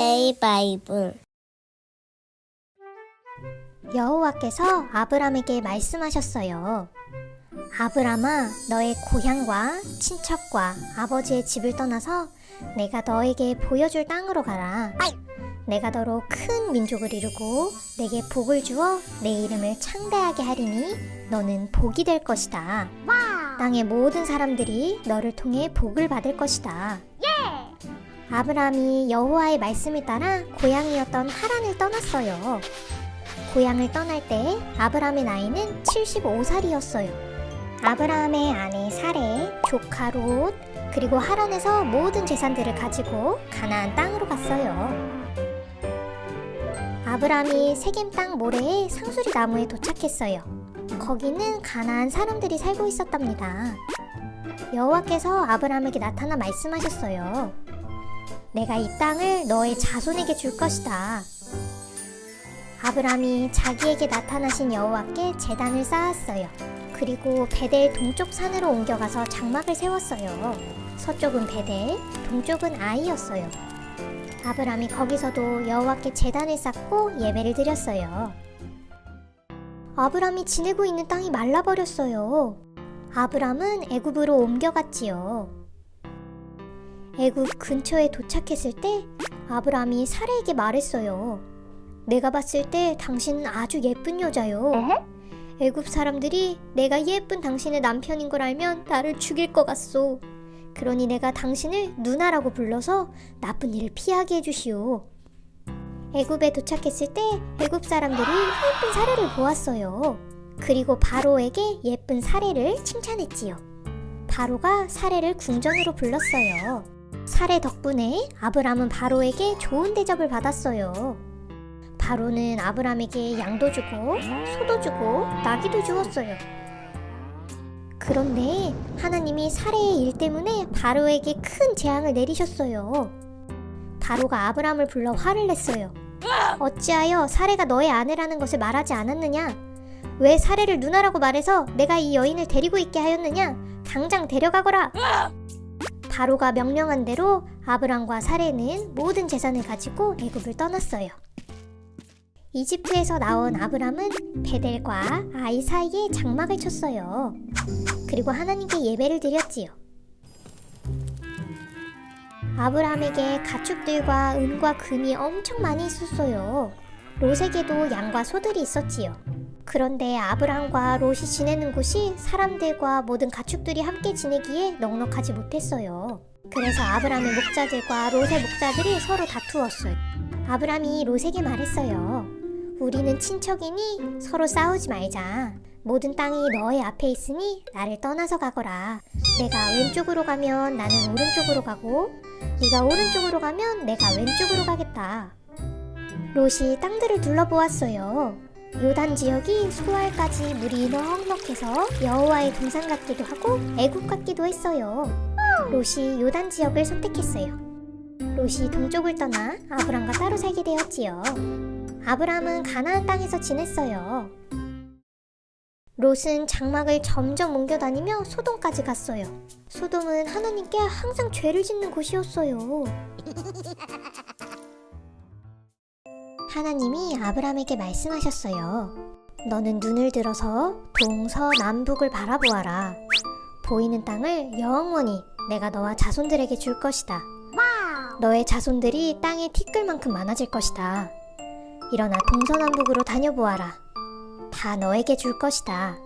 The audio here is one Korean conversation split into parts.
에세이 바이블. 여호와께서 아브람에게 말씀하셨어요. 아브람아, 너의 고향과 친척과 아버지의 집을 떠나서 내가 너에게 보여줄 땅으로 가라. 내가 너로 큰 민족을 이루고 내게 복을 주어 내 이름을 창대하게 하리니 너는 복이 될 것이다. 땅의 모든 사람들이 너를 통해 복을 받을 것이다. 아브람이 여호와의 말씀을 따라 고향이었던 하란을 떠났어요. 고향을 떠날 때 아브람의 나이는 75살이었어요. 아브라함의 아내 사레, 조카 롯, 그리고 하란에서 모든 재산들을 가지고 가나안 땅으로 갔어요. 아브라함이 세겜 땅 모래의 상수리 나무에 도착했어요. 거기는 가나안 사람들이 살고 있었답니다. 여호와께서 아브라함에게 나타나 말씀하셨어요. 내가 이 땅을 너의 자손에게 줄 것이다. 아브라함이 자기에게 나타나신 여호와께 제단을 쌓았어요. 그리고 베델 동쪽 산으로 옮겨가서 장막을 세웠어요. 서쪽은 베델, 동쪽은 아이였어요. 아브라함이 거기서도 여호와께 제단을 쌓고 예배를 드렸어요. 아브라함이 지내고 있는 땅이 말라버렸어요. 아브라함은 애굽으로 옮겨갔지요. 애굽 근처에 도착했을 때 아브라함이 사레에게 말했어요. 내가 봤을 때 당신은 아주 예쁜 여자요. 애굽 사람들이 내가 예쁜 당신의 남편인 걸 알면 나를 죽일 것 같소. 그러니 내가 당신을 누나라고 불러서 나쁜 일을 피하게 해주시오. 애굽에 도착했을 때 애굽 사람들이 예쁜 사례를 보았어요. 그리고 바로에게 예쁜 사례를 칭찬했지요. 바로가 사례를 궁전으로 불렀어요. 사례 덕분에 아브람은 바로에게 좋은 대접을 받았어요. 바로는 아브람에게 양도 주고 소도 주고 나귀도 주었어요. 그런데 하나님이 사례의 일 때문에 바로에게 큰 재앙을 내리셨어요. 바로가 아브람을 불러 화를 냈어요. 어찌하여 사례가 너의 아내라는 것을 말하지 않았느냐? 왜 사례를 누나라고 말해서 내가 이 여인을 데리고 있게 하였느냐? 당장 데려가거라! 바로가 명령한 대로 아브람과 사례는 모든 재산을 가지고 애굽을 떠났어요. 이집트에서 나온 아브람은 베델과 아이 사이에 장막을 쳤어요. 그리고 하나님께 예배를 드렸지요. 아브람에게 가축들과 은과 금이 엄청 많이 있었어요. 롯에게도 양과 소들이 있었지요. 그런데 아브람과 롯이 지내는 곳이 사람들과 모든 가축들이 함께 지내기에 넉넉하지 못했어요. 그래서 아브람의 목자들과 롯의 목자들이 서로 다투었어요. 아브람이 롯에게 말했어요. 우리는 친척이니 서로 싸우지 말자. 모든 땅이 너의 앞에 있으니 나를 떠나서 가거라. 내가 왼쪽으로 가면 나는 오른쪽으로 가고 네가 오른쪽으로 가면 내가 왼쪽으로 가겠다. 롯이 땅들을 둘러보았어요. 요단 지역이 수알까지 물이 넉넉해서 여호와의 동산 같기도 하고 애굽 같기도 했어요. 롯이 요단 지역을 선택했어요. 롯이 동쪽을 떠나 아브람과 따로 살게 되었지요. 아브람은 가나안 땅에서 지냈어요. 롯은 장막을 점점 옮겨다니며 소돔까지 갔어요. 소돔은 하나님께 항상 죄를 짓는 곳이었어요. 하나님이 아브람에게 말씀하셨어요. 너는 눈을 들어서 동서남북을 바라보아라. 보이는 땅을 영원히 내가 너와 자손들에게 줄 것이다. 너의 자손들이 땅의 티끌만큼 많아질 것이다. 일어나 동서남북으로 다녀보아라. 다 너에게 줄 것이다.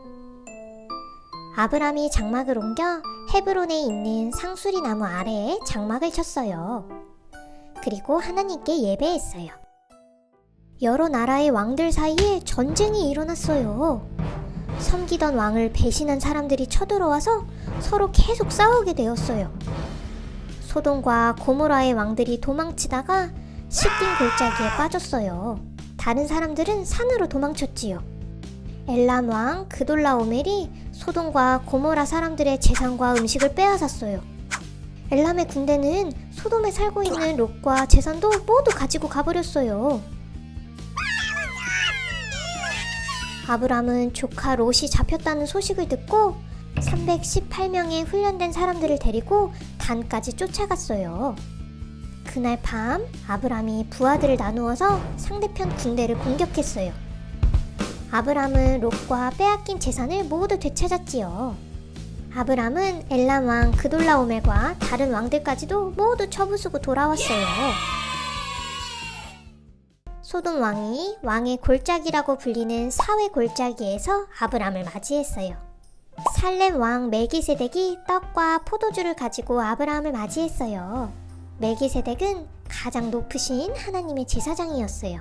아브람이 장막을 옮겨 헤브론에 있는 상수리 나무 아래에 장막을 쳤어요. 그리고 하나님께 예배했어요. 여러 나라의 왕들 사이에 전쟁이 일어났어요. 섬기던 왕을 배신한 사람들이 쳐들어와서 서로 계속 싸우게 되었어요. 소돔과 고모라의 왕들이 도망치다가 시딘 골짜기에 빠졌어요. 다른 사람들은 산으로 도망쳤지요. 엘람 왕 그돌라오멜이 소돔과 고모라 사람들의 재산과 음식을 빼앗았어요. 엘람의 군대는 소돔에 살고 있는 롯과 재산도 모두 가지고 가버렸어요. 아브람은 조카 롯이 잡혔다는 소식을 듣고 318명의 훈련된 사람들을 데리고 단까지 쫓아갔어요. 그날 밤 아브람이 부하들을 나누어서 상대편 군대를 공격했어요. 아브람은 롯과 빼앗긴 재산을 모두 되찾았지요. 아브람은 엘람 왕 그돌라오멜과 다른 왕들까지도 모두 처부수고 돌아왔어요. 소돔 왕이 왕의 골짜기라고 불리는 사회 골짜기에서 아브람을 맞이했어요. 살렘 왕 멜기세덱이 떡과 포도주를 가지고 아브람을 맞이했어요. 멜기세덱은 가장 높으신 하나님의 제사장이었어요.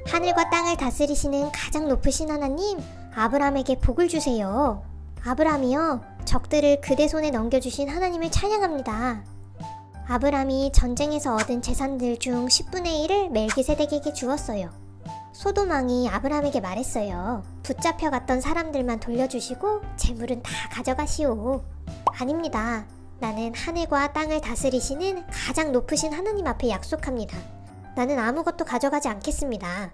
하늘과 땅을 다스리시는 가장 높으신 하나님, 아브람에게 복을 주세요. 아브람이여, 적들을 그대 손에 넘겨주신 하나님을 찬양합니다. 아브람이 전쟁에서 얻은 재산들 중 10분의 1을 멜기세덱에게 주었어요. 소돔 왕이 아브람에게 말했어요. 붙잡혀 갔던 사람들만 돌려주시고 재물은 다 가져가시오. 아닙니다. 나는 하늘과 땅을 다스리시는 가장 높으신 하나님 앞에 약속합니다. 나는 아무것도 가져가지 않겠습니다.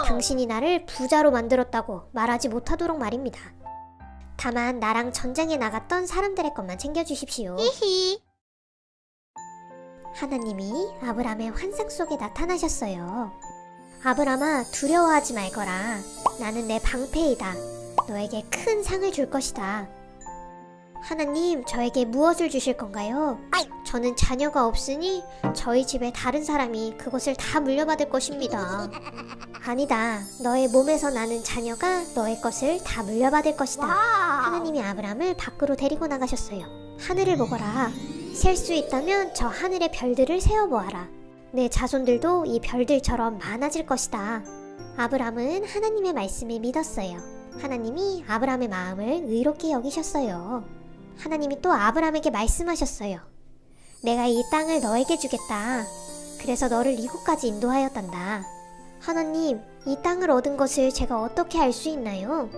당신이 나를 부자로 만들었다고 말하지 못하도록 말입니다. 다만 나랑 전쟁에 나갔던 사람들의 것만 챙겨주십시오. 하나님이 아브람의 환상 속에 나타나셨어요. 아브람아, 두려워하지 말거라. 나는 내 방패이다. 너에게 큰 상을 줄 것이다. 하나님, 저에게 무엇을 주실 건가요? 저는 자녀가 없으니 저희 집에 다른 사람이 그것을 다 물려받을 것입니다. 아니다. 너의 몸에서 나는 자녀가 너의 것을 다 물려받을 것이다. 하나님이 아브람을 밖으로 데리고 나가셨어요. 하늘을 보거라. 셀 수 있다면 저 하늘의 별들을 세어보아라. 내 자손들도 이 별들처럼 많아질 것이다. 아브람은 하나님의 말씀을 믿었어요. 하나님이 아브람의 마음을 의롭게 여기셨어요. 하나님이 또 아브람에게 말씀하셨어요. 내가 이 땅을 너에게 주겠다. 그래서 너를 이곳까지 인도하였단다. 하나님, 이 땅을 얻은 것을 제가 어떻게 알 수 있나요?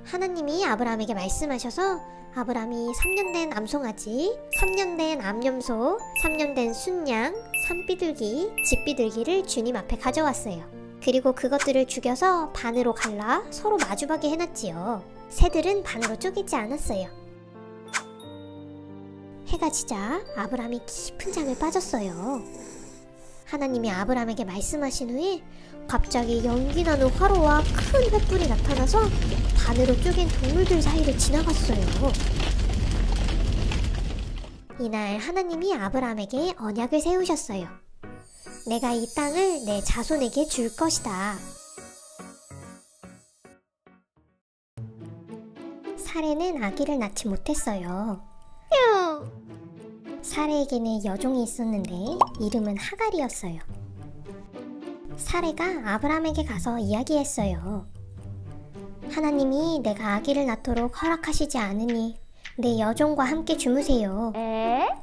하나님이 아브람에게 말씀하셔서 아브람이 3년 된 암송아지, 3년 된 암염소, 3년 된 순양, 산비둘기, 집비둘기를 주님 앞에 가져왔어요. 그리고 그것들을 죽여서 반으로 갈라 서로 마주보게 해놨지요. 새들은 반으로 쪼개지 않았어요. 해가 지자 아브람이 깊은 잠에 빠졌어요. 하나님이 아브람에게 말씀하신 후에 갑자기 연기나는 화로와 큰 횃불이 나타나서 반으로 쪼갠 동물들 사이를 지나갔어요. 이날 하나님이 아브람에게 언약을 세우셨어요. 내가 이 땅을 내 자손에게 줄 것이다. 사레는 아기를 낳지 못했어요. 사레에게는 여종이 있었는데 이름은 하갈이었어요. 사레가 아브람에게 가서 이야기했어요. 하나님이 내가 아기를 낳도록 허락하시지 않으니 내 여종과 함께 주무세요.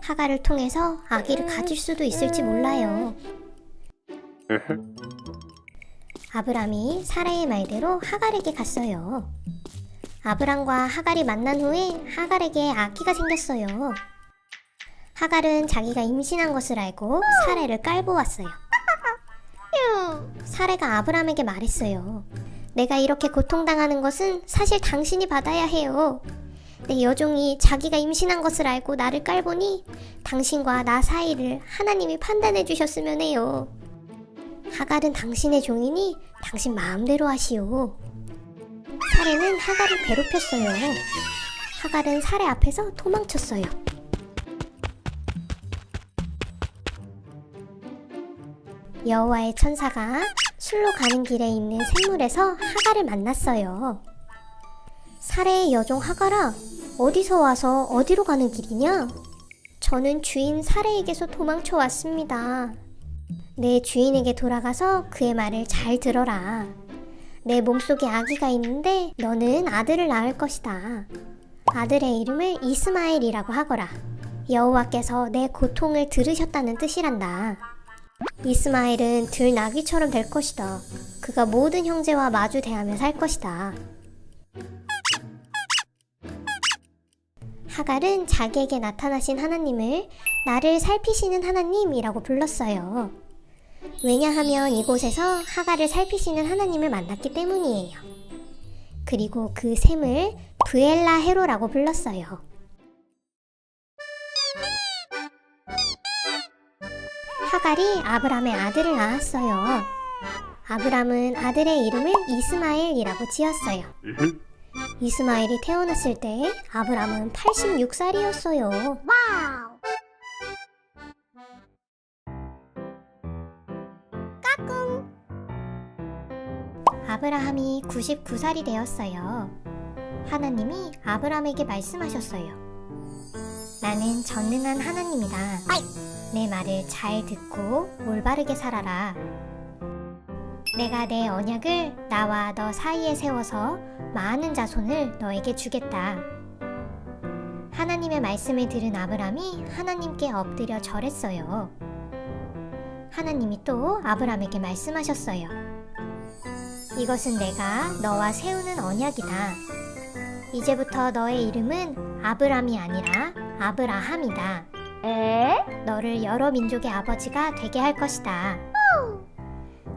하갈을 통해서 아기를 가질 수도 있을지 몰라요. 아브람이 사라의 말대로 하갈에게 갔어요. 아브람과 하갈이 만난 후에 하갈에게 아기가 생겼어요. 하갈은 자기가 임신한 것을 알고 사라를 깔보았어요. 사라가 아브람에게 말했어요. 내가 이렇게 고통당하는 것은 사실 당신이 받아야 해요. 내 여종이 자기가 임신한 것을 알고 나를 깔보니 당신과 나 사이를 하나님이 판단해 주셨으면 해요. 하갈은 당신의 종이니 당신 마음대로 하시오. 사레는 하갈을 괴롭혔어요. 하갈은 사레 앞에서 도망쳤어요. 여호와의 천사가 술로 가는 길에 있는 샘물에서 하갈을 만났어요. 사레의 여종 하갈아, 어디서 와서 어디로 가는 길이냐? 저는 주인 사레에게서 도망쳐 왔습니다. 내 주인에게 돌아가서 그의 말을 잘 들어라. 내 몸속에 아기가 있는데 너는 아들을 낳을 것이다. 아들의 이름을 이스마엘이라고 하거라. 여호와께서 내 고통을 들으셨다는 뜻이란다. 이스마엘은 들나귀처럼 될 것이다. 그가 모든 형제와 마주 대하며 살 것이다. 하갈은 자기에게 나타나신 하나님을 나를 살피시는 하나님이라고 불렀어요. 왜냐하면 이곳에서 하갈을 살피시는 하나님을 만났기 때문이에요. 그리고 그 샘을 브엘라 헤로라고 불렀어요. 하갈이 아브람의 아들을 낳았어요. 아브람은 아들의 이름을 이스마엘이라고 지었어요. 이스마엘이 태어났을 때 아브람은 86살이었어요. 와우! 까꿍! 아브라함이 99살이 되었어요. 하나님이 아브람에게 말씀하셨어요. 나는 전능한 하나님이다. 내 말을 잘 듣고 올바르게 살아라. 내가 내 언약을 나와 너 사이에 세워서 많은 자손을 너에게 주겠다. 하나님의 말씀을 들은 아브람이 하나님께 엎드려 절했어요. 하나님이 또 아브람에게 말씀하셨어요. 이것은 내가 너와 세우는 언약이다. 이제부터 너의 이름은 아브람이 아니라 아브라함이다. 너를 여러 민족의 아버지가 되게 할 것이다.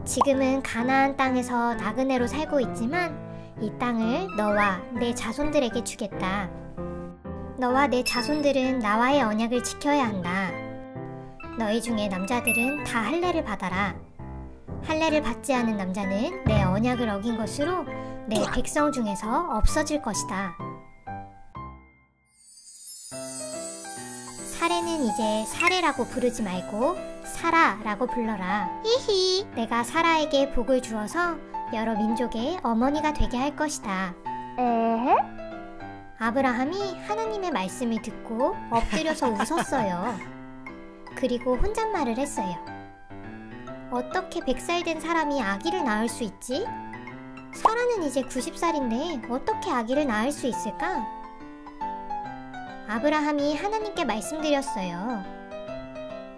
지금은 가나안 땅에서 나그네로 살고 있지만 이 땅을 너와 내 자손들에게 주겠다. 너와 내 자손들은 나와의 언약을 지켜야 한다. 너희 중에 남자들은 다 할례를 받아라. 할례를 받지 않은 남자는 내 언약을 어긴 것으로 내 백성 중에서 없어질 것이다. 사례는 이제 사례라고 부르지 말고 사라라고 불러라. 내가 사라에게 복을 주어서 여러 민족의 어머니가 되게 할 것이다. 아브라함이 하나님의 말씀을 듣고 엎드려서 웃었어요. 그리고 혼잣말을 했어요. 어떻게 100살 된 사람이 아기를 낳을 수 있지? 사라는 이제 90살인데 어떻게 아기를 낳을 수 있을까? 아브라함이 하나님께 말씀드렸어요.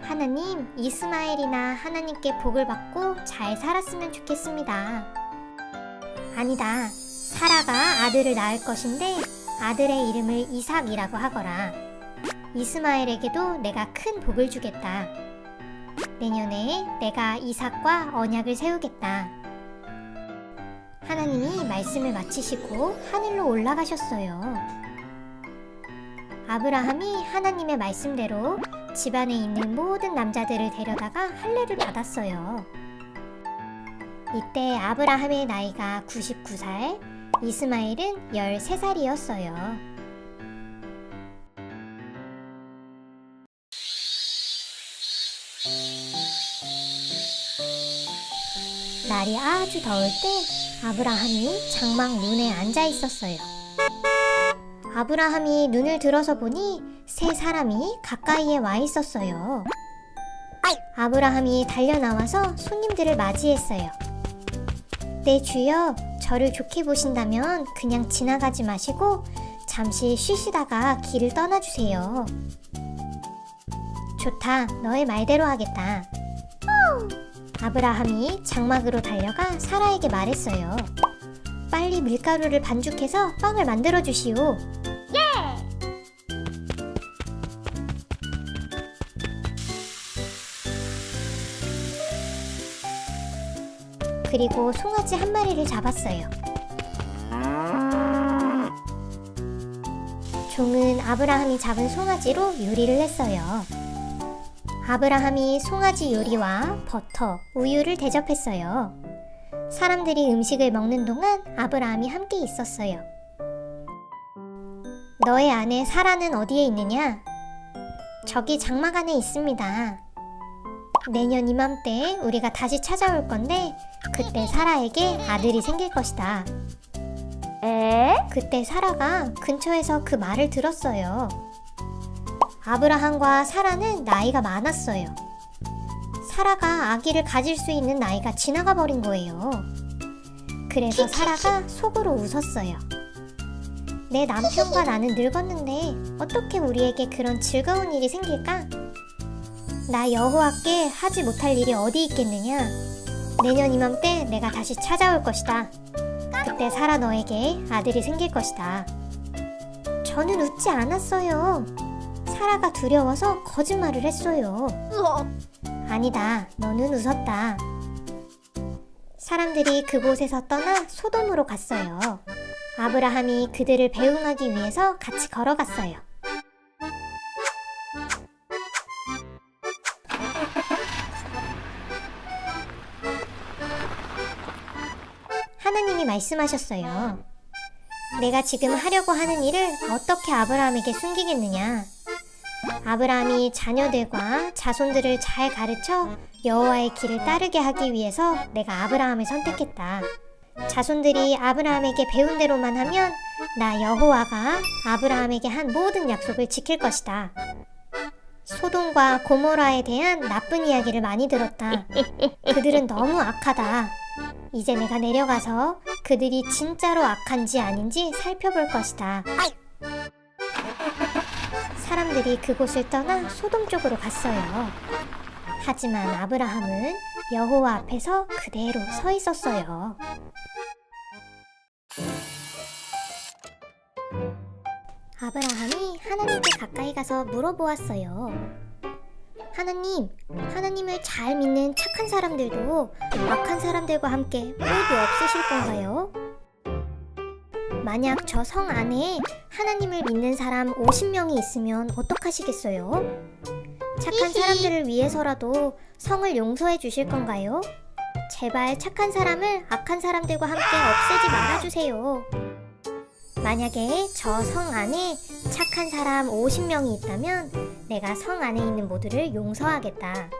하나님, 이스마엘이나 하나님께 복을 받고 잘 살았으면 좋겠습니다. 아니다. 사라가 아들을 낳을 것인데 아들의 이름을 이삭이라고 하거라. 이스마엘에게도 내가 큰 복을 주겠다. 내년에 내가 이삭과 언약을 세우겠다. 하나님이 말씀을 마치시고 하늘로 올라가셨어요. 아브라함이 하나님의 말씀대로 집안에 있는 모든 남자들을 데려다가 할례를 받았어요. 이때 아브라함의 나이가 99살, 이스마엘은 13살이었어요. 날이 아주 더울 때 아브라함이 장막 문에 앉아 있었어요. 아브라함이 눈을 들어서 보니 세 사람이 가까이에 와 있었어요. 아브라함이 달려나와서 손님들을 맞이했어요. 네, 주여, 저를 좋게 보신다면 그냥 지나가지 마시고 잠시 쉬시다가 길을 떠나주세요. 좋다, 너의 말대로 하겠다. 아브라함이 장막으로 달려가 사라에게 말했어요. 빨리 밀가루를 반죽해서 빵을 만들어 주시오. 그리고 송아지 한 마리를 잡았어요. 종은 아브라함이 잡은 송아지로 요리를 했어요. 아브라함이 송아지 요리와 버터, 우유를 대접했어요. 사람들이 음식을 먹는 동안 아브라함이 함께 있었어요. 너의 아내 사라는 어디에 있느냐? 저기 장막 안에 있습니다. 내년 이맘때 우리가 다시 찾아올 건데 그때 사라에게 아들이 생길 것이다. 그때 사라가 근처에서 그 말을 들었어요. 아브라함과 사라는 나이가 많았어요. 사라가 아기를 가질 수 있는 나이가 지나가 버린 거예요. 그래서 사라가 속으로 웃었어요. 내 남편과 나는 늙었는데 어떻게 우리에게 그런 즐거운 일이 생길까? 나 여호와께 하지 못할 일이 어디 있겠느냐? 내년 이맘때 내가 다시 찾아올 것이다. 그때 사라 너에게 아들이 생길 것이다. 저는 웃지 않았어요. 사라가 두려워서 거짓말을 했어요. 아니다, 너는 웃었다. 사람들이 그곳에서 떠나 소돔으로 갔어요. 아브라함이 그들을 배웅하기 위해서 같이 걸어갔어요. 하나님이 말씀하셨어요. 내가 지금 하려고 하는 일을 어떻게 아브라함에게 숨기겠느냐? 아브라함이 자녀들과 자손들을 잘 가르쳐 여호와의 길을 따르게 하기 위해서 내가 아브라함을 선택했다. 자손들이 아브라함에게 배운 대로만 하면 나 여호와가 아브라함에게 한 모든 약속을 지킬 것이다. 소돔과 고모라에 대한 나쁜 이야기를 많이 들었다. 그들은 너무 악하다. 이제 내가 내려가서 그들이 진짜로 악한지 아닌지 살펴볼 것이다. 사람들이 그곳을 떠나 소돔 쪽으로 갔어요. 하지만 아브라함은 여호와 앞에서 그대로 서 있었어요. 아브라함이 하나님께 가까이 가서 물어보았어요. 하나님, 하나님을 잘 믿는 착한 사람들도 악한 사람들과 함께 모두 없으실 건가요? 만약 저 성 안에 하나님을 믿는 사람 50명이 있으면 어떡하시겠어요? 착한 사람들을 위해서라도 성을 용서해 주실 건가요? 제발 착한 사람을 악한 사람들과 함께 없애지 말아주세요. 만약에 저 성 안에 착한 사람 50명이 있다면 내가 성 안에 있는 모두를 용서하겠다.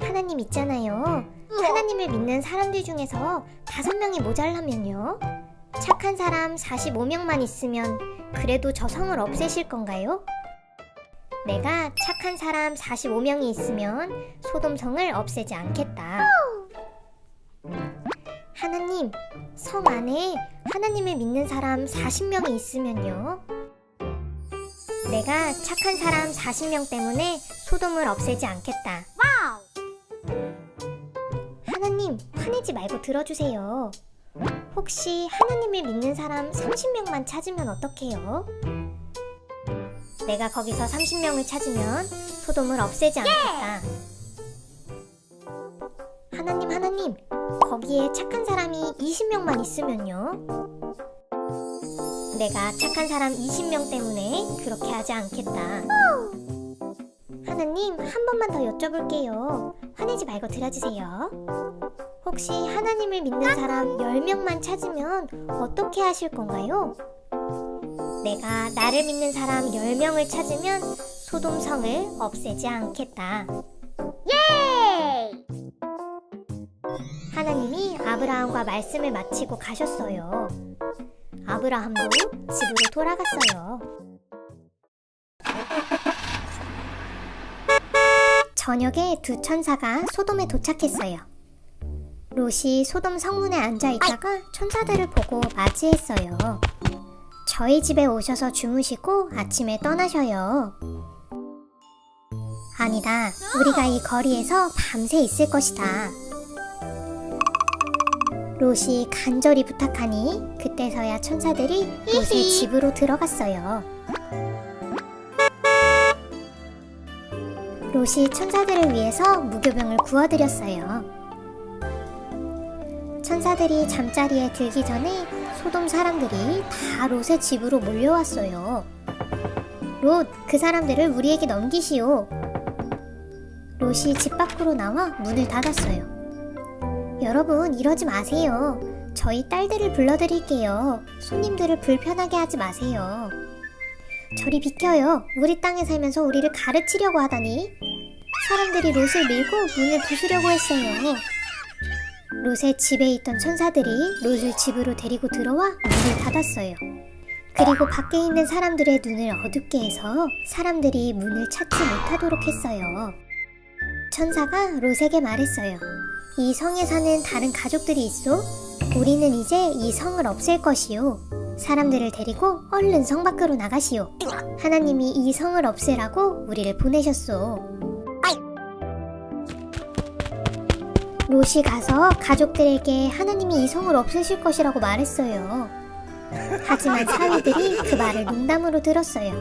하나님 있잖아요. 하나님을 믿는 사람들 중에서 5명이 모자라면요? 착한 사람 45명만 있으면 그래도 저 성을 없애실 건가요? 내가 착한 사람 45명이 있으면 소돔성을 없애지 않겠다. 하나님, 성 안에 하나님을 믿는 사람 40명이 있으면요? 내가 착한 사람 40명 때문에 소돔을 없애지 않겠다. 하나님, 화내지 말고 들어주세요. 혹시 하나님을 믿는 사람 30명만 찾으면 어떡해요? 내가 거기서 30명을 찾으면 소돔을 없애지 않겠다. 하나님, 거기에 착한 사람이 20명만 있으면요? 내가 착한 사람 20명 때문에 그렇게 하지 않겠다. 하나님, 한 번만 더 여쭤볼게요. 화내지 말고 들어주세요. 혹시 하나님을 믿는 사람 10명만 찾으면 어떻게 하실 건가요? 내가 나를 믿는 사람 10명을 찾으면 소돔성을 없애지 않겠다. 하나님이 아브라함과 말씀을 마치고 가셨어요. 아브라함도 집으로 돌아갔어요. 저녁에 두 천사가 소돔에 도착했어요. 롯이 소돔 성문에 앉아있다가 천사들을 보고 맞이했어요. 저희 집에 오셔서 주무시고 아침에 떠나셔요. 아니다, 우리가 이 거리에서 밤새 있을 것이다. 롯이 간절히 부탁하니 그때서야 천사들이 롯의 집으로 들어갔어요. 롯이 천사들을 위해서 무교병을 구워드렸어요. 천사들이 잠자리에 들기 전에 소돔 사람들이 다 롯의 집으로 몰려왔어요. 롯, 그 사람들을 우리에게 넘기시오. 롯이 집 밖으로 나와 문을 닫았어요. 여러분, 이러지 마세요. 저희 딸들을 불러드릴게요. 손님들을 불편하게 하지 마세요. 저리 비켜요. 우리 땅에 살면서 우리를 가르치려고 하다니. 사람들이 롯을 밀고 문을 부수려고 했어요. 롯의 집에 있던 천사들이 롯을 집으로 데리고 들어와 문을 닫았어요. 그리고 밖에 있는 사람들의 눈을 어둡게 해서 사람들이 문을 찾지 못하도록 했어요. 천사가 롯에게 말했어요. 이 성에 사는 다른 가족들이 있어? 우리는 이제 이 성을 없앨 것이요. 사람들을 데리고 얼른 성 밖으로 나가시오. 하나님이 이 성을 없애라고 우리를 보내셨소. 롯이 가서 가족들에게 하나님이 이 성을 없애실 것이라고 말했어요. 하지만 사위들이 그 말을 농담으로 들었어요.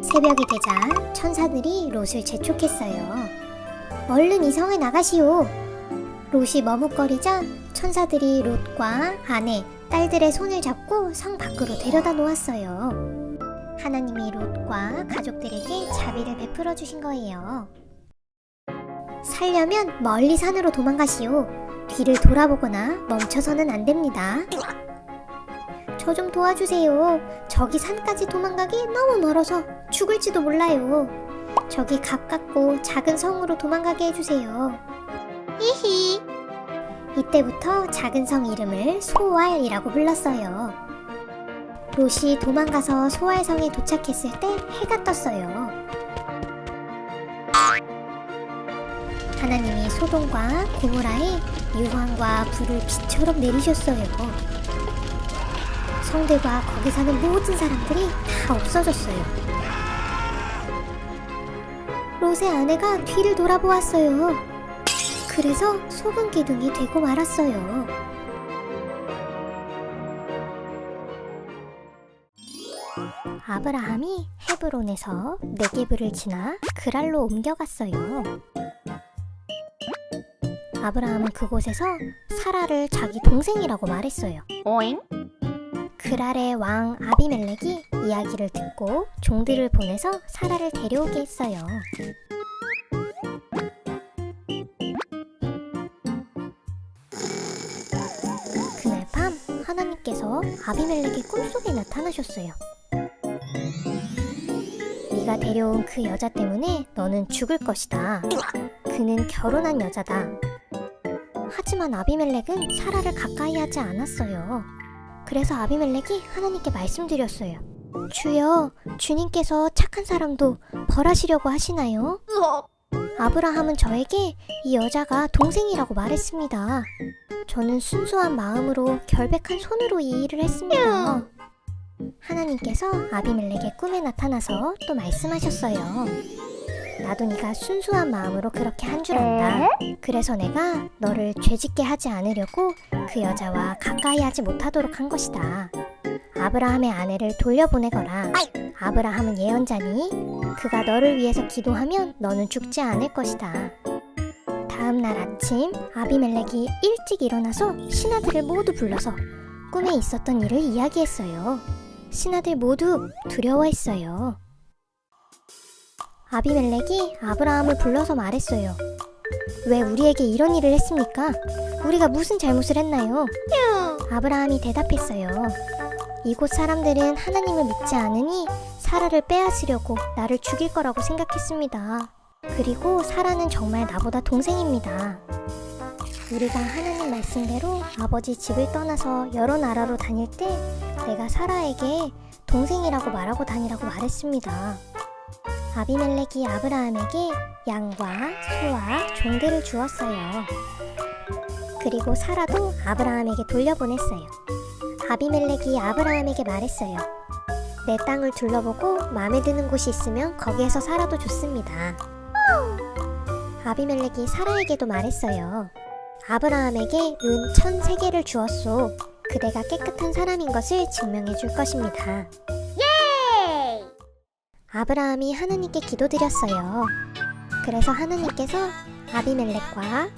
새벽이 되자 천사들이 롯을 재촉했어요. 얼른 이 성에 나가시오. 롯이 머뭇거리자 천사들이 롯과 아내, 딸들의 손을 잡고 성 밖으로 데려다 놓았어요. 하나님이 롯과 가족들에게 자비를 베풀어 주신 거예요. 살려면 멀리 산으로 도망가시오. 뒤를 돌아보거나 멈춰서는 안 됩니다. 저 좀 도와주세요. 저기 산까지 도망가기 너무 멀어서 죽을지도 몰라요. 저기 가깝고 작은 성으로 도망가게 해주세요. 히히. 이때부터 작은 성 이름을 소알이라고 불렀어요. 롯이 도망가서 소알성에 도착했을 때 해가 떴어요. 하나님이 소돔과 고모라에 유황과 불을 비처럼 내리셨어요. 성들과 거기 사는 모든 사람들이 다 없어졌어요. 롯의 아내가 뒤를 돌아보았어요. 그래서 소금 기둥이 되고 말았어요. 아브라함이 헤브론에서 네게브를 지나 그랄로 옮겨갔어요. 아브라함은 그곳에서 사라를 자기 동생이라고 말했어요. 오잉? 그랄의 왕 아비멜렉이 이야기를 듣고 종들을 보내서 사라를 데려오게 했어요. 그날 밤 하나님께서 아비멜렉의 꿈속에 나타나셨어요. 네가 데려온 그 여자 때문에 너는 죽을 것이다. 그는 결혼한 여자다. 하지만 아비멜렉은 사라를 가까이 하지 않았어요. 그래서 아비멜렉이 하나님께 말씀드렸어요. 주여, 주님께서 착한 사람도 벌하시려고 하시나요? 아브라함은 저에게 이 여자가 동생이라고 말했습니다. 저는 순수한 마음으로 결백한 손으로 이 일을 했습니다. 하나님께서 아비멜렉의 꿈에 나타나서 또 말씀하셨어요. 나도 네가 순수한 마음으로 그렇게 한 줄 안다. 그래서 내가 너를 죄짓게 하지 않으려고 그 여자와 가까이 하지 못하도록 한 것이다. 아브라함의 아내를 돌려보내거라. 아브라함은 예언자니 그가 너를 위해서 기도하면 너는 죽지 않을 것이다. 다음 날 아침 아비멜렉이 일찍 일어나서 신하들을 모두 불러서 꿈에 있었던 일을 이야기했어요. 신하들 모두 두려워했어요. 아비멜렉이 아브라함을 불러서 말했어요. 왜 우리에게 이런 일을 했습니까? 우리가 무슨 잘못을 했나요? 아브라함이 대답했어요. 이곳 사람들은 하나님을 믿지 않으니 사라를 빼앗으려고 나를 죽일 거라고 생각했습니다. 그리고 사라는 정말 나보다 동생입니다. 우리가 하나님 말씀대로 아버지 집을 떠나서 여러 나라로 다닐 때 내가 사라에게 동생이라고 말하고 다니라고 말했습니다. 아비멜렉이 아브라함에게 양과 소와 종들을 주었어요. 그리고 사라도 아브라함에게 돌려보냈어요. 아비멜렉이 아브라함에게 말했어요. 내 땅을 둘러보고 마음에 드는 곳이 있으면 거기에서 살아도 좋습니다. 아비멜렉이 사라에게도 말했어요. 아브라함에게 은 1,003개를 주었소. 그대가 깨끗한 사람인 것을 증명해 줄 것입니다. 아브라함이 하나님께 기도드렸어요. 그래서 하나님께서 아비멜렉과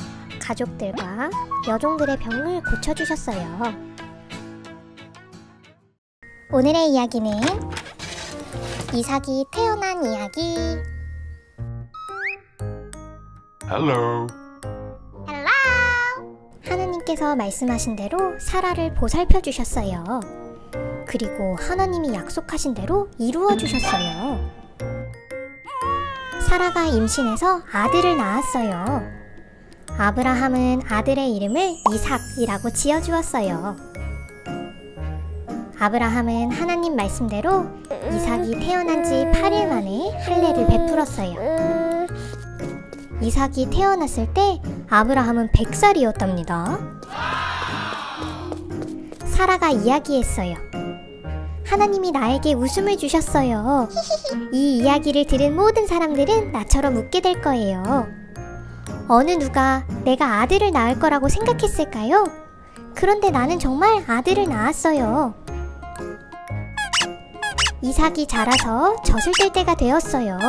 가족들과 여종들의 병을 고쳐주셨어요. 오늘의 이야기는 이삭이 태어난 이야기. Hello. 하나님께서 말씀하신 대로 사라를 보살펴 주셨어요. 그리고 하나님이 약속하신 대로 이루어 주셨어요. 사라가 임신해서 아들을 낳았어요. 아브라함은 아들의 이름을 이삭이라고 지어주었어요. 아브라함은 하나님 말씀대로 이삭이 태어난 지 8일 만에 할례를 베풀었어요. 이삭이 태어났을 때 아브라함은 100살이었답니다. 사라가 이야기했어요. 하나님이 나에게 웃음을 주셨어요. 이 이야기를 들은 모든 사람들은 나처럼 웃게 될 거예요. 어느 누가 내가 아들을 낳을 거라고 생각했을까요? 그런데 나는 정말 아들을 낳았어요. 이삭이 자라서 젖을 뗄 때가 되었어요.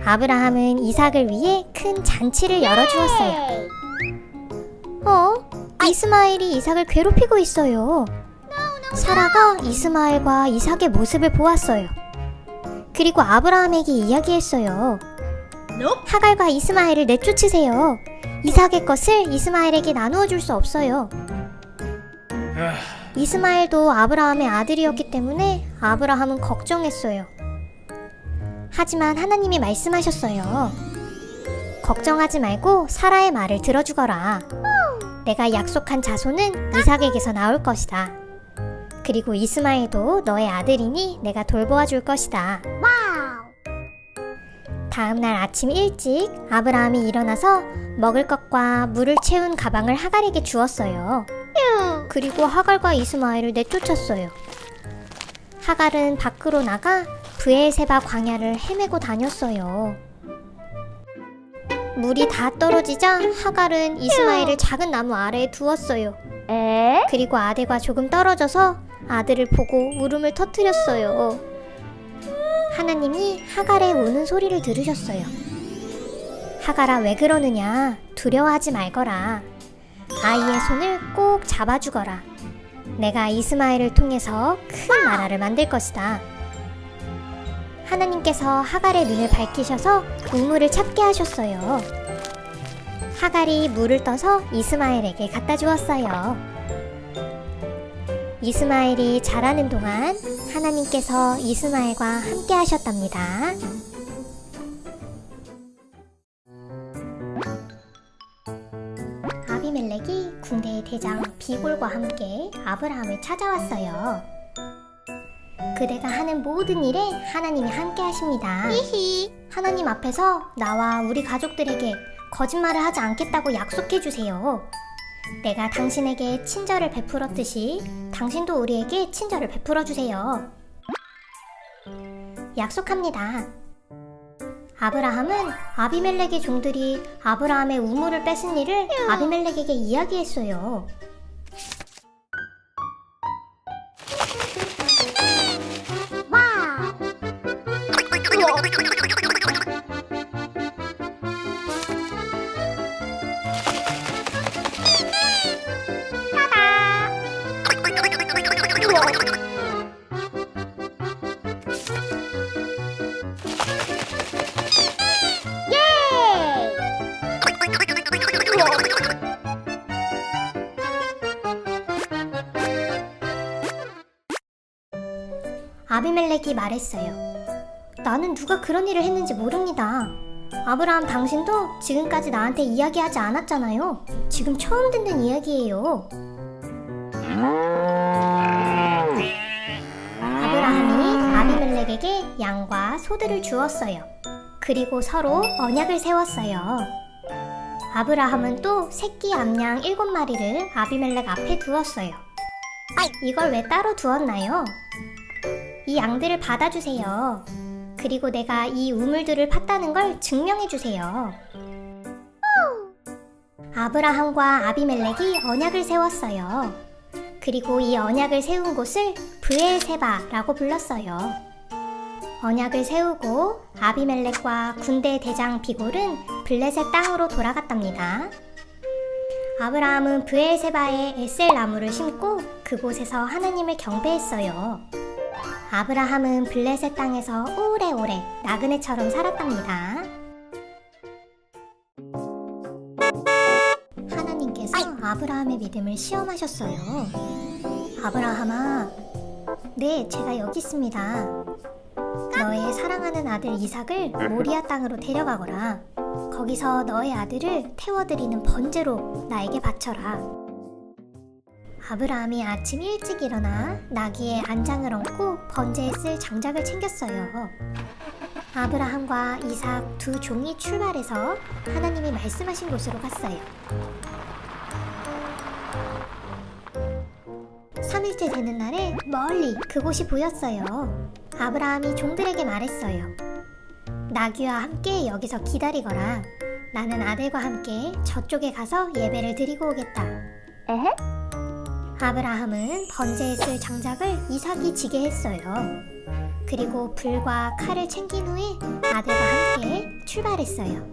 아브라함은 이삭을 위해 큰 잔치를 열어주었어요. 이스마엘이 이삭을 괴롭히고 있어요. 사라가 이스마엘과 이삭의 모습을 보았어요. 그리고 아브라함에게 이야기했어요. 하갈과 이스마엘을 내쫓으세요. 이삭의 것을 이스마엘에게 나누어 줄 수 없어요. 이스마엘도 아브라함의 아들이었기 때문에 아브라함은 걱정했어요. 하지만 하나님이 말씀하셨어요. 걱정하지 말고 사라의 말을 들어주거라. 내가 약속한 자손은 이삭에게서 나올 것이다. 그리고 이스마엘도 너의 아들이니 내가 돌보아 줄 것이다. 다음날 아침 일찍 아브라함이 일어나서 먹을 것과 물을 채운 가방을 하갈에게 주었어요. 그리고 하갈과 이스마엘을 내쫓았어요. 하갈은 밖으로 나가 브엘세바 광야를 헤매고 다녔어요. 물이 다 떨어지자 하갈은 이스마엘을 작은 나무 아래에 두었어요. 그리고 아들과 조금 떨어져서 아들을 보고 울음을 터뜨렸어요. 하나님이 하갈의 우는 소리를 들으셨어요. 하갈아, 왜 그러느냐? 두려워하지 말거라. 아이의 손을 꼭 잡아주거라. 내가 이스마엘을 통해서 큰 나라를 만들 것이다. 하나님께서 하갈의 눈을 밝히셔서 우물을 찾게 하셨어요. 하갈이 물을 떠서 이스마엘에게 갖다 주었어요. 이스마엘이 자라는 동안 하나님께서 이스마엘과 함께 하셨답니다. 아비멜렉이 군대의 대장 비골과 함께 아브라함을 찾아왔어요. 그대가 하는 모든 일에 하나님이 함께 하십니다. 하나님 앞에서 나와 우리 가족들에게 거짓말을 하지 않겠다고 약속해 주세요. 내가 당신에게 친절을 베풀었듯이 당신도 우리에게 친절을 베풀어 주세요. 약속합니다. 아브라함은 아비멜렉의 종들이 아브라함의 우물을 뺏은 일을 아비멜렉에게 이야기했어요. 아비멜렉이 말했어요. 나는 누가 그런 일을 했는지 모릅니다. 아브라함 당신도 지금까지 나한테 이야기하지 않았잖아요. 지금 처음 듣는 이야기예요. 아브라함이 아비멜렉에게 양과 소들을 주었어요. 그리고 서로 언약을 세웠어요. 아브라함은 또 새끼 암양 7마리를 아비멜렉 앞에 두었어요. 이걸 왜 따로 두었나요? 이 양들을 받아주세요. 그리고 내가 이 우물들을 팠다는 걸 증명해주세요. 아브라함과 아비멜렉이 언약을 세웠어요. 그리고 이 언약을 세운 곳을 브엘세바라고 불렀어요. 언약을 세우고 아비멜렉과 군대 대장 비골은 블레셋 땅으로 돌아갔답니다. 아브라함은 브엘세바에 에셀 나무를 심고 그곳에서 하나님을 경배했어요. 아브라함은 블레셋 땅에서 오래오래 나그네처럼 살았답니다. 하나님께서 아브라함의 믿음을 시험하셨어요. 아브라함아, 네, 제가 여기 있습니다. 너의 사랑하는 아들 이삭을 모리아 땅으로 데려가거라. 거기서 너의 아들을 태워드리는 번제로 나에게 바쳐라. 아브라함이 아침 일찍 일어나 나귀의 안장을 얹고 번제에 쓸 장작을 챙겼어요. 아브라함과 이삭 두 종이 출발해서 하나님이 말씀하신 곳으로 갔어요. 3일째 되는 날에 멀리 그곳이 보였어요. 아브라함이 종들에게 말했어요. 나귀와 함께 여기서 기다리거라. 나는 아들과 함께 저쪽에 가서 예배를 드리고 오겠다. 아브라함은 번제에 쓸 장작을 이삭이 지게 했어요. 그리고 불과 칼을 챙긴 후에 아들과 함께 출발했어요.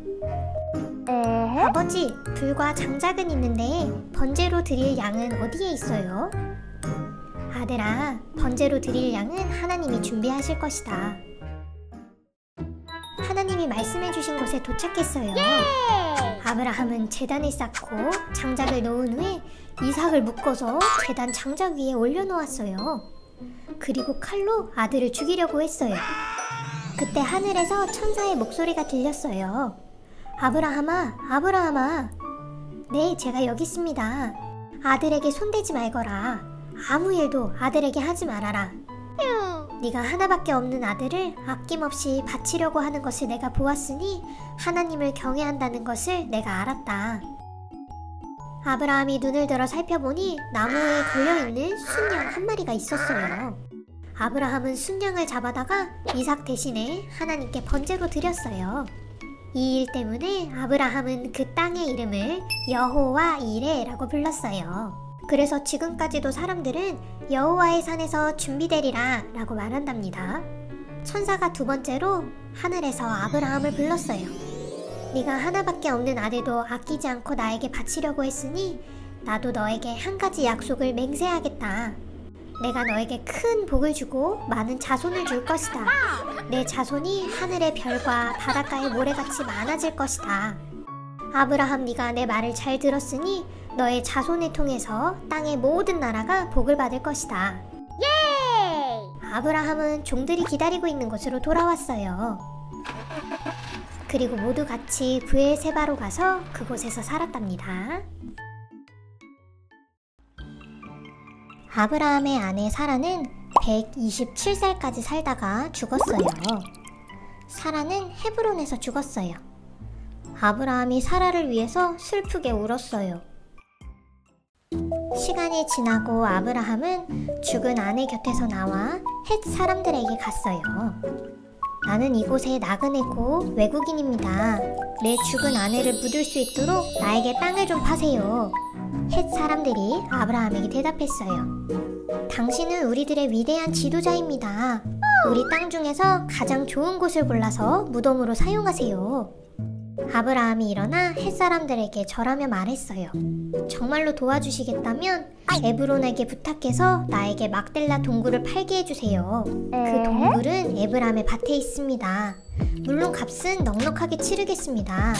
아버지, 불과 장작은 있는데 번제로 드릴 양은 어디에 있어요? 아들아, 번제로 드릴 양은 하나님이 준비하실 것이다. 하나님이 하나님이 말씀해 주신 곳에 도착했어요. 아브라함은 제단을 쌓고 장작을 놓은 후에 이삭을 묶어서 제단 장작 위에 올려놓았어요. 그리고 칼로 아들을 죽이려고 했어요. 그때 하늘에서 천사의 목소리가 들렸어요. 아브라함아, 아브라함아. 네, 제가 여기 있습니다. 아들에게 손대지 말거라. 아무 일도 아들에게 하지 말아라. 네가 하나밖에 없는 아들을 아낌없이 바치려고 하는 것을 내가 보았으니 하나님을 경외한다는 것을 내가 알았다. 아브라함이 눈을 들어 살펴보니 나무에 걸려있는 순양 한 마리가 있었어요. 아브라함은 순양을 잡아다가 이삭 대신에 하나님께 번제로 드렸어요. 이 일 때문에 아브라함은 그 땅의 이름을 여호와 이레라고 불렀어요. 그래서 지금까지도 사람들은 여호와의 산에서 준비되리라 라고 말한답니다. 천사가 두 번째로 하늘에서 아브라함을 불렀어요. 네가 하나밖에 없는 아들도 아끼지 않고 나에게 바치려고 했으니 나도 너에게 한 가지 약속을 맹세하겠다. 내가 너에게 큰 복을 주고 많은 자손을 줄 것이다. 내 자손이 하늘의 별과 바닷가의 모래같이 많아질 것이다. 아브라함, 네가 내 말을 잘 들었으니 너의 자손을 통해서 땅의 모든 나라가 복을 받을 것이다. 아브라함은 종들이 기다리고 있는 곳으로 돌아왔어요. 그리고 모두 같이 브엘세바로 가서 그곳에서 살았답니다. 아브라함의 아내 사라는 127살까지 살다가 죽었어요. 사라는 헤브론에서 죽었어요. 아브라함이 사라를 위해서 슬프게 울었어요. 시간이 지나고 아브라함은 죽은 아내 곁에서 나와 헷 사람들에게 갔어요. 나는 이곳의 나그네고 외국인입니다. 내 죽은 아내를 묻을 수 있도록 나에게 땅을 좀 파세요. 헷 사람들이 아브라함에게 대답했어요. 당신은 우리들의 위대한 지도자입니다. 우리 땅 중에서 가장 좋은 곳을 골라서 무덤으로 사용하세요. 아브라함이 일어나 햇사람들에게 절하며 말했어요. 정말로 도와주시겠다면 에브론에게 부탁해서 나에게 막델라 동굴을 팔게 해주세요. 그 동굴은 에브람의 밭에 있습니다. 물론 값은 넉넉하게 치르겠습니다.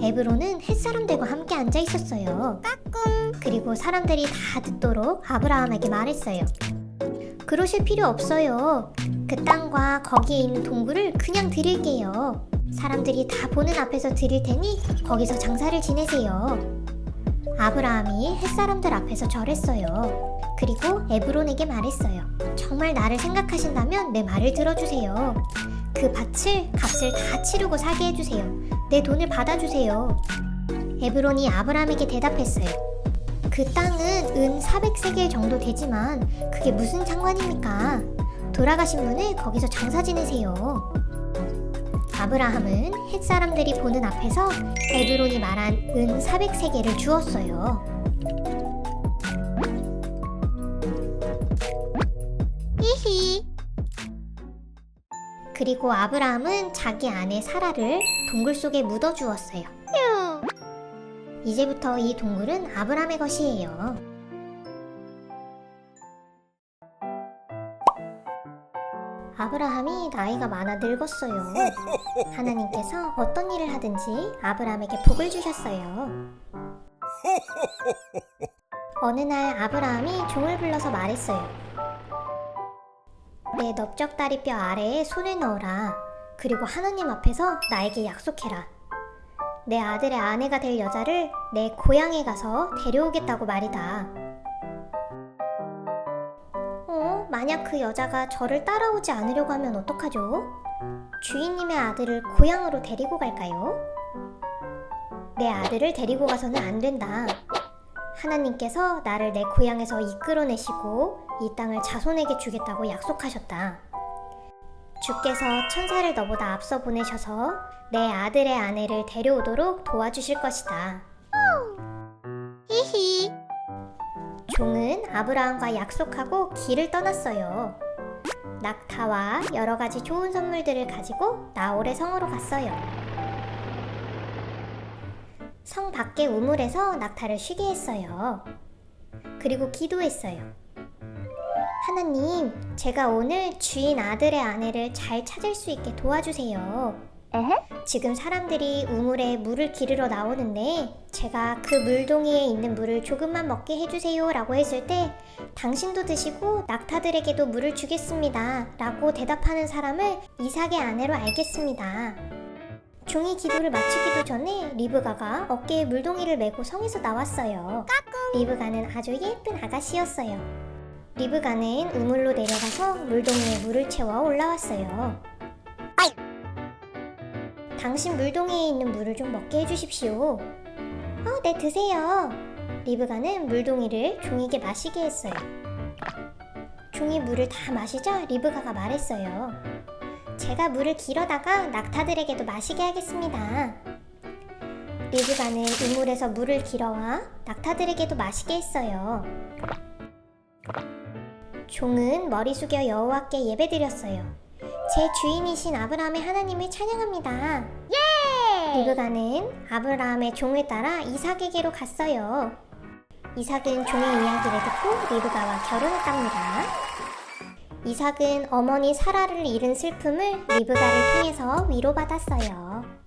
에브론은 햇사람들과 함께 앉아 있었어요. 그리고 사람들이 다 듣도록 아브라함에게 말했어요. 그러실 필요 없어요. 그 땅과 거기에 있는 동굴을 그냥 드릴게요. 사람들이 다 보는 앞에서 드릴 테니 거기서 장사를 지내세요. 아브라함이 햇사람들 앞에서 절했어요. 그리고 에브론에게 말했어요. 정말 나를 생각하신다면 내 말을 들어주세요. 그 밭을 값을 다 치르고 사게 해주세요. 내 돈을 받아주세요. 에브론이 아브라함에게 대답했어요. 그 땅은 은 400세겔 정도 되지만 그게 무슨 상관입니까? 돌아가신 분을 거기서 장사 지내세요. 아브라함은 햇사람들이 보는 앞에서 에브론이 말한 은 400세겔을 주었어요. 히히. 그리고 아브라함은 자기 아내 사라를 동굴 속에 묻어주었어요. 이제부터 이 동굴은 아브라함의 것이에요. 아브라함이 나이가 많아 늙었어요. 하나님께서 어떤 일을 하든지 아브라함에게 복을 주셨어요. 어느 날 아브라함이 종을 불러서 말했어요. 내 넓적다리뼈 아래에 손을 넣어라. 그리고 하나님 앞에서 나에게 약속해라. 내 아들의 아내가 될 여자를 내 고향에 가서 데려오겠다고 말이다. 만약 그 여자가 저를 따라오지 않으려고 하면 어떡하죠? 주인님의 아들을 고향으로 데리고 갈까요? 내 아들을 데리고 가서는 안 된다. 하나님께서 나를 내 고향에서 이끌어내시고 이 땅을 자손에게 주겠다고 약속하셨다. 주께서 천사를 너보다 앞서 보내셔서 내 아들의 아내를 데려오도록 도와주실 것이다. 히히. 종은 아브라함과 약속하고 길을 떠났어요. 낙타와 여러 가지 좋은 선물들을 가지고 나홀의 성으로 갔어요. 성 밖의 우물에서 낙타를 쉬게 했어요. 그리고 기도했어요. 하나님, 제가 오늘 주인 아들의 아내를 잘 찾을 수 있게 도와주세요. 지금 사람들이 우물에 물을 기르러 나오는데 제가 그 물동이에 있는 물을 조금만 먹게 해주세요 라고 했을 때 당신도 드시고 낙타들에게도 물을 주겠습니다 라고 대답하는 사람을 이삭의 아내로 알겠습니다. 종이 기도를 마치기도 전에 리브가가 어깨에 물동이를 메고 성에서 나왔어요. 리브가는 아주 예쁜 아가씨였어요. 리브가는 우물로 내려가서 물동이에 물을 채워 올라왔어요. 당신 물동이에 있는 물을 좀 먹게 해주십시오. 네, 드세요. 리브가는 물동이를 종에게 마시게 했어요. 종이 물을 다 마시자 리브가가 말했어요. 제가 물을 길어다가 낙타들에게도 마시게 하겠습니다. 리브가는 우물에서 물을 길어와 낙타들에게도 마시게 했어요. 종은 머리 숙여 여호와께 예배드렸어요. 제 주인이신 아브라함의 하나님을 찬양합니다. 리브가는 아브라함의 종을 따라 이삭에게로 갔어요. 이삭은 종의 이야기를 듣고 리브가와 결혼했답니다. 이삭은 어머니 사라를 잃은 슬픔을 리브가를 통해서 위로받았어요.